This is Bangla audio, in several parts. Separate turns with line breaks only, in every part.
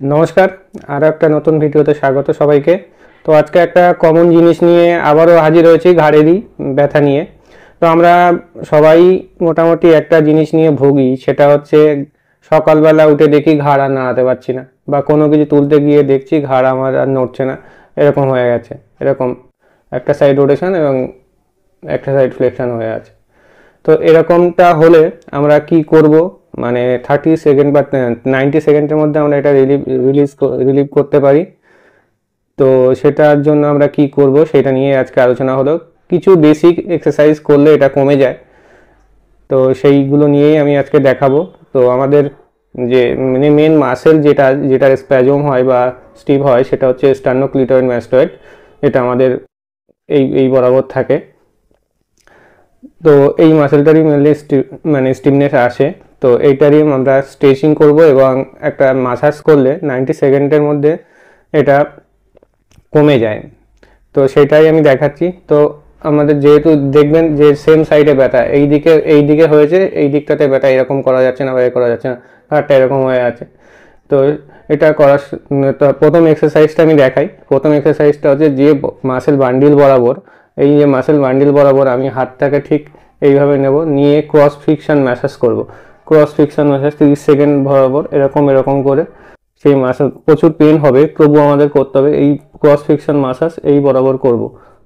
নমস্কার। আরও একটা নতুন ভিডিওতে স্বাগত সবাইকে। তো আজকে একটা কমন জিনিস নিয়ে আবারও হাজির হয়েছি, ঘাড়েরই ব্যথা নিয়ে। তো আমরা সবাই মোটামুটি একটা জিনিস নিয়ে ভুগি, সেটা হচ্ছে সকালবেলা উঠে দেখি ঘাড় আর নাড়াতে পারছি না, বা কোনো কিছু তুলতে গিয়ে দেখছি ঘাড় আমার আর নড়ছে না, এরকম হয়ে গেছে। এরকম একটা সাইড রোটেশন এবং একটা সাইড ফ্লেকশন হয়ে আছে। তো এরকমটা হলে আমরা কি করব, মানে 30 সেকেন্ড বা 90 সেকেন্ডের মধ্যে আমরা এটা রিলিভ করতে পারি। তো সেটার জন্য আমরা কি করব সেটা নিয়ে আজকে আলোচনা হলো। কিছু বেসিক এক্সারসাইজ করলে এটা কমে যায়, তো সেইগুলো নিয়েই আমি আজকে দেখাবো। তো আমাদের যে মানে মেন মাসেল যেটা স্প্যাজম হয় বা স্টিভ হয়, সেটা হচ্ছে স্টার্নোক্লিটয়েড ম্যাস্টয়েড। এটা আমাদের এই বরাবর থাকে। তো এই মাসেলটারই মেনলি মানে স্টিফনেস আসে। তো এইটারই আমরা স্ট্রেচিং করব এবং একটা মাসাজ করলে 90 সেকেন্ডের মধ্যে এটা কমে যায়। তো সেটাই আমি দেখাচ্ছি। তো আমাদের যেহেতু দেখবেন যে সেম সাইডে ব্যথা, এই দিকে হয়েছে, এই দিকটাতে ব্যথা, এরকম করা যাচ্ছে না বা এ করা যাচ্ছে না, হাতটা এরকম হয়ে আছে। তো এটা করার তো প্রথম এক্সারসাইজটা আমি দেখাই। প্রথম এক্সারসাইজটা হচ্ছে যে মাসেল বান্ডিল বরাবর, এই যে মাসেল বান্ডিল বরাবর আমি হাতটাকে ঠিক এইভাবে নেব, নিয়ে ক্রস ফ্রিকশন ম্যাসাজ করব। ক্রস ফ্রিকশন ম্যাসাজ 30 সেকেন্ড বরাবর এরকম করে সেই মাসাজ, প্রচুর পেন হবে তবু আমাদের করতে হবে। এই ক্রস ফ্রিকশন মাসাজ এই বরাবর করব,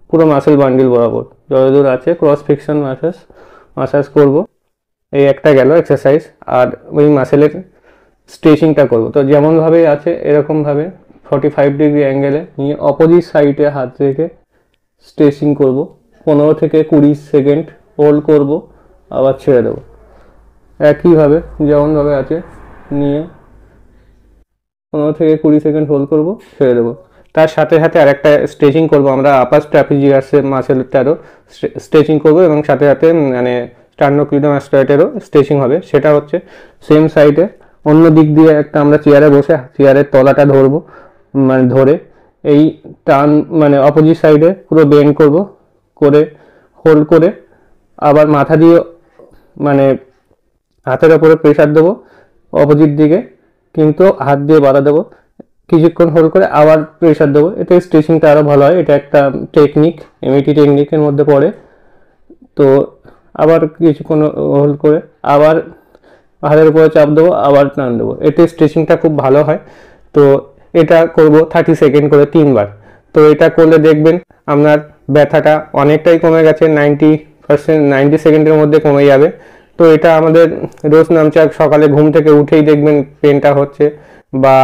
পুরো মাসেল বান্ডিল বরাবর যতদূর আছে ক্রস ফ্রিকশন মাসাজ করব। এই একটা গেল এক্সারসাইজ। আর ওই মাসেলের স্ট্রেচিংটা করব। তো যেমনভাবে আছে এরকমভাবে 45 ডিগ্রি অ্যাঙ্গেলে নিয়ে অপোজিট সাইডে হাত রেখে স্ট্রেচিং করব। 15 থেকে 20 সেকেন্ড হোল্ড করব, আবার ছেড়ে দেবো। একইভাবে যেমনভাবে আছে নিয়ে 15 থেকে 20 সেকেন্ড হোল্ড করব, ছেড়ে দেবো। তার সাথে সাথে আরেকটা স্ট্রেচিং করব, আমরা আপার ট্রাপিজিয়াসের মাসেলটারও স্ট্রেচিং করব এবং সাথে সাথে মানে স্টার্নোক্লিডোমাস্টয়েডেরও স্ট্রেচিং হবে। সেটা হচ্ছে সেম সাইডে অন্য দিক দিয়ে একটা আমরা চেয়ারে বসে চেয়ারের তলাটা ধরবো, মানে ধরে এই টান মানে অপোজিট সাইডে পুরো বেন্ড করব, করে হোল্ড করে আবার মাথা দিয়ে মানে হাতের ওপরে প্রেশার দেবো অপোজিট দিকে, কিন্তু হাত দিয়ে বাড়া দেবো, কিছুক্ষণ হোল্ড করে আবার প্রেশার দেবো। এতে স্ট্রেচিংটা আরও ভালো হয়। এটা একটা টেকনিক, এমইটি টেকনিকের মধ্যে পড়ে। তো আবার কিছুক্ষণ হোল্ড করে আবার হাতের উপরে চাপ দেবো, আবার টান দেবো, এতে স্ট্রেচিংটা খুব ভালো হয়। তো এটা করব 30 সেকেন্ড করে 3 বার। তো এটা করলে দেখবেন আপনার ব্যথাটা অনেকটাই কমে গেছে, 90 সেকেন্ডের মধ্যে কমে যাবে। তো এটা আমাদের রোজ নামচাক সকালে ঘুম থেকে উঠেই দেখবেন পেনটা হচ্ছে, বা